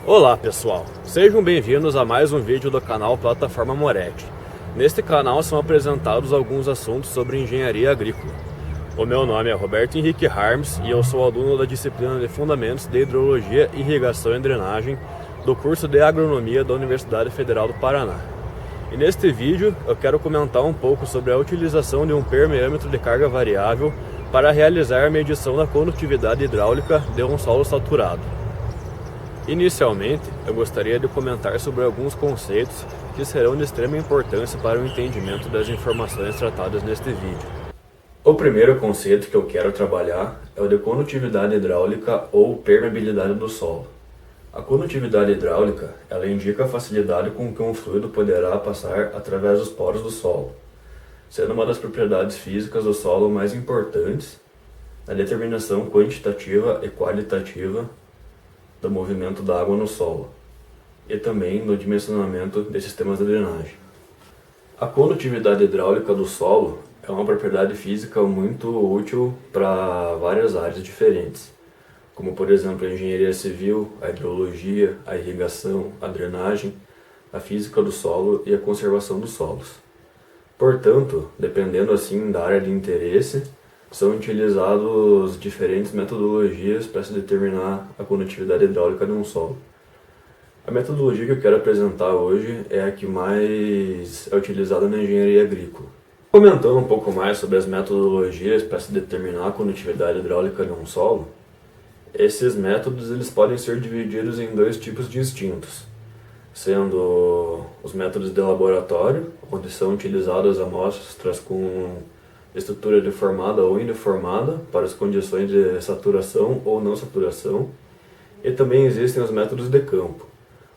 Olá pessoal, sejam bem-vindos a mais um vídeo do canal Plataforma Moretti. Neste canal são apresentados alguns assuntos sobre engenharia agrícola. O meu nome é Roberto Henrique Harms e eu sou aluno da disciplina de Fundamentos de Hidrologia, Irrigação e Drenagem do curso de Agronomia da Universidade Federal do Paraná. E neste vídeo eu quero comentar um pouco sobre a utilização de um permeâmetro de carga variável para realizar a medição da condutividade hidráulica de um solo saturado. Inicialmente, eu gostaria de comentar sobre alguns conceitos que serão de extrema importância para o entendimento das informações tratadas neste vídeo. O primeiro conceito que eu quero trabalhar é o de condutividade hidráulica ou permeabilidade do solo. A condutividade hidráulica, ela indica a facilidade com que um fluido poderá passar através dos poros do solo, sendo uma das propriedades físicas do solo mais importantes na determinação quantitativa e qualitativa do movimento da água no solo e também no dimensionamento de sistemas de drenagem. A condutividade hidráulica do solo é uma propriedade física muito útil para várias áreas diferentes, como por exemplo a engenharia civil, a hidrologia, a irrigação, a drenagem, a física do solo e a conservação dos solos. Portanto, dependendo assim da área de interesse, são utilizados diferentes metodologias para se determinar a condutividade hidráulica de um solo. A metodologia que eu quero apresentar hoje é a que mais é utilizada na engenharia agrícola. Comentando um pouco mais sobre as metodologias para se determinar a condutividade hidráulica de um solo, esses métodos eles podem ser divididos em dois tipos distintos, sendo os métodos de laboratório, onde são utilizadas amostras com estrutura deformada ou indeformada para as condições de saturação ou não saturação, e também existem os métodos de campo,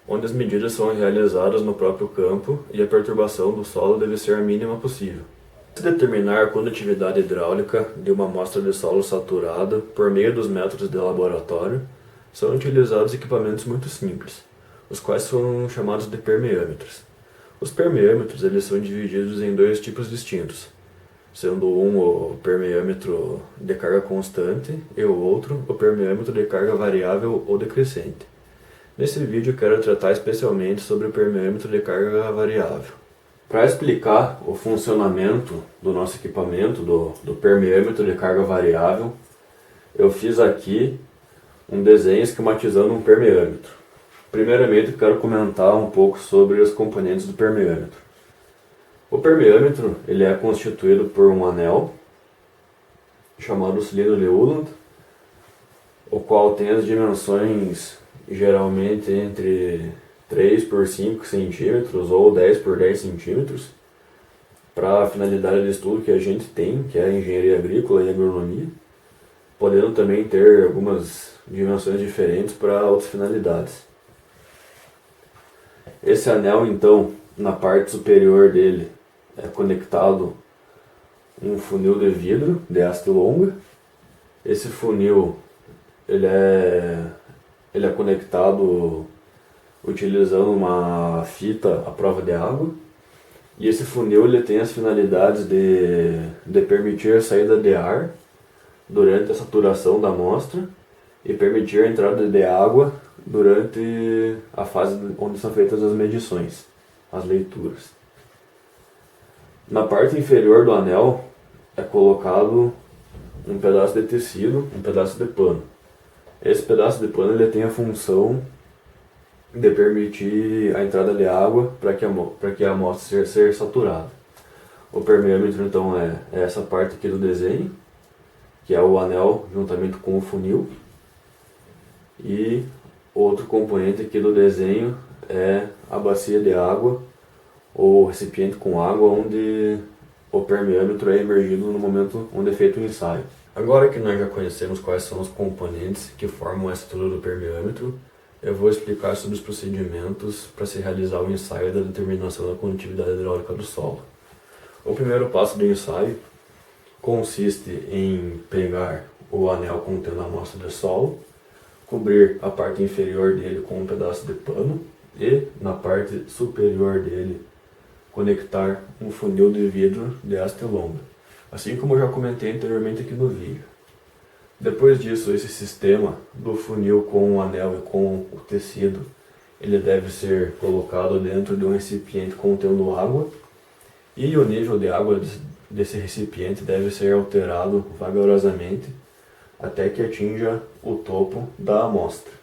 onde as medidas são realizadas no próprio campo e a perturbação do solo deve ser a mínima possível. Se determinar a condutividade hidráulica de uma amostra de solo saturada por meio dos métodos de laboratório, são utilizados equipamentos muito simples, os quais são chamados de permeâmetros. Os permeâmetros eles são divididos em dois tipos distintos, sendo um o permeâmetro de carga constante e o outro o permeâmetro de carga variável ou decrescente. Nesse vídeo eu quero tratar especialmente sobre o permeâmetro de carga variável. Para explicar o funcionamento do nosso equipamento, do permeâmetro de carga variável, eu fiz aqui um desenho esquematizando um permeâmetro. Primeiramente eu quero comentar um pouco sobre os componentes do permeâmetro. O permeâmetro ele é constituído por um anel chamado cilindro de Ulland, o qual tem as dimensões geralmente entre 3 por 5 centímetros ou 10 por 10 centímetros para a finalidade de estudo que a gente tem, que é a engenharia agrícola e agronomia, podendo também ter algumas dimensões diferentes para outras finalidades. Esse anel então, na parte superior dele, é conectado um funil de vidro de haste longa. Esse funil ele é conectado utilizando uma fita à prova de água. E esse funil ele tem as finalidades de permitir a saída de ar durante a saturação da amostra e permitir a entrada de água durante a fase onde são feitas as medições, as leituras. Na parte inferior do anel é colocado um pedaço de tecido, um pedaço de pano. Esse pedaço de pano ele tem a função de permitir a entrada de água para que a amostra seja saturada. O permeâmetro então é essa parte aqui do desenho, que é o anel juntamente com o funil. E outro componente aqui do desenho é a bacia de água ou recipiente com água onde o permeâmetro é emergido no momento onde é feito o ensaio. Agora que nós já conhecemos quais são os componentes que formam a estrutura do permeâmetro, eu vou explicar sobre os procedimentos para se realizar o ensaio da determinação da condutividade hidráulica do solo. O primeiro passo do ensaio consiste em pegar o anel contendo a amostra de solo, cobrir a parte inferior dele com um pedaço de pano e, na parte superior dele, conectar um funil de vidro de haste longa, assim como eu já comentei anteriormente aqui no vídeo. Depois disso, esse sistema do funil com o anel e com o tecido ele deve ser colocado dentro de um recipiente contendo água e o nível de água desse recipiente deve ser alterado vagarosamente até que atinja o topo da amostra.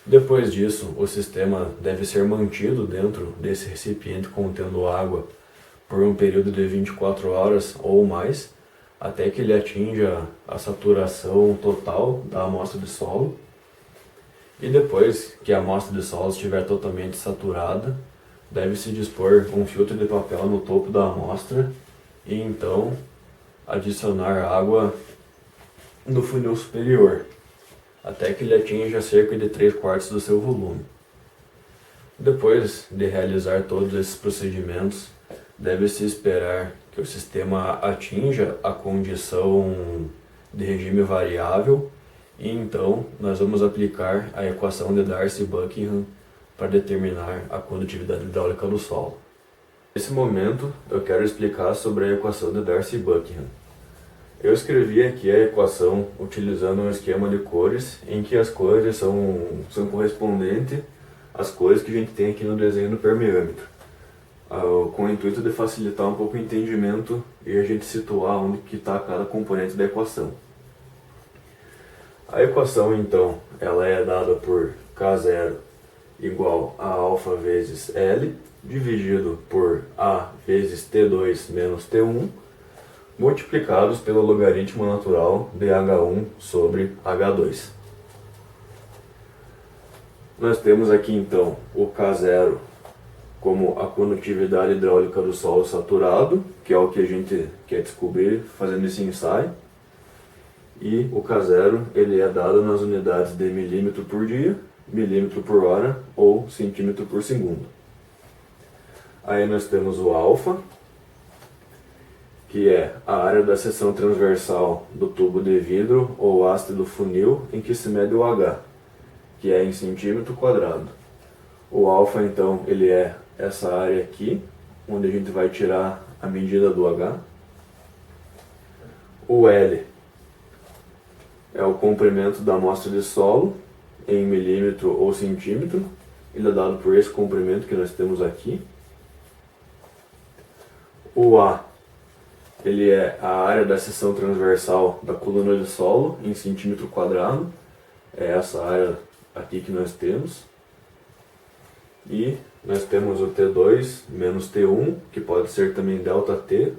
Depois disso, o sistema deve ser mantido dentro desse recipiente contendo água por um período de 24 horas ou mais, até que ele atinja a saturação total da amostra de solo. E depois que a amostra de solo estiver totalmente saturada, deve-se dispor um filtro de papel no topo da amostra e então adicionar água no funil superior, até que ele atinja cerca de 3/4 do seu volume. Depois de realizar todos esses procedimentos, deve-se esperar que o sistema atinja a condição de regime variável e então nós vamos aplicar a equação de Darcy-Buckingham para determinar a condutividade hidráulica do solo. Nesse momento eu quero explicar sobre a equação de Darcy-Buckingham. Eu escrevi aqui a equação utilizando um esquema de cores em que as cores são correspondentes às cores que a gente tem aqui no desenho do permeâmetro, com o intuito de facilitar um pouco o entendimento e a gente situar onde que está cada componente da equação. A equação então, ela é dada por K0 igual a alfa vezes L, dividido por A vezes T2 menos T1, multiplicados pelo logaritmo natural de H1 sobre H2. Nós temos aqui então o K0 como a condutividade hidráulica do solo saturado, que é o que a gente quer descobrir fazendo esse ensaio. E o K0 ele é dado nas unidades de milímetro por dia, milímetro por hora ou centímetro por segundo. Aí nós temos o alfa, que é a área da seção transversal do tubo de vidro ou haste do funil em que se mede o H, que é em centímetro quadrado. O alfa então ele é essa área aqui, onde a gente vai tirar a medida do H. O L é o comprimento da amostra de solo em milímetro ou centímetro. Ele é dado por esse comprimento que nós temos aqui. O A ele é a área da seção transversal da coluna de solo em centímetro quadrado. É essa área aqui que nós temos. E nós temos o T2 menos T1, que pode ser também ΔT,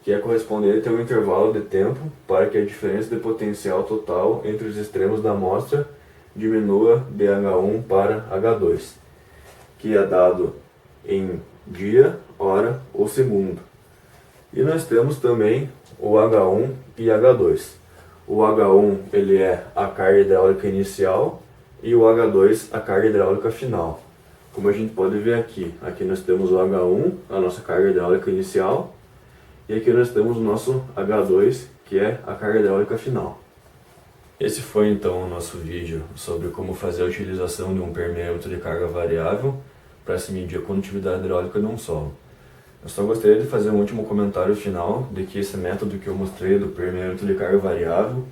que é correspondente ao intervalo de tempo para que a diferença de potencial total entre os extremos da amostra diminua de H1 para H2, que é dado em dia, hora ou segundo. E nós temos também o H1 e H2. O H1 ele é a carga hidráulica inicial e o H2 a carga hidráulica final. Como a gente pode ver aqui nós temos o H1, a nossa carga hidráulica inicial, e aqui nós temos o nosso H2, que é a carga hidráulica final. Esse foi então o nosso vídeo sobre como fazer a utilização de um permeâmetro de carga variável para se medir a condutividade hidráulica de um solo. Eu só gostaria de fazer um último comentário final de que esse método que eu mostrei do permeâmetro de carga variável,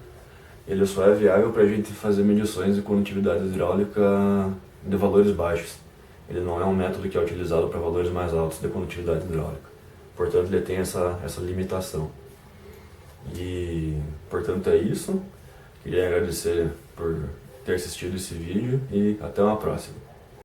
ele só é viável para a gente fazer medições de condutividade hidráulica de valores baixos. Ele não é um método que é utilizado para valores mais altos de condutividade hidráulica. Portanto, ele tem essa limitação. E, portanto, é isso. Queria agradecer por ter assistido esse vídeo e até uma próxima.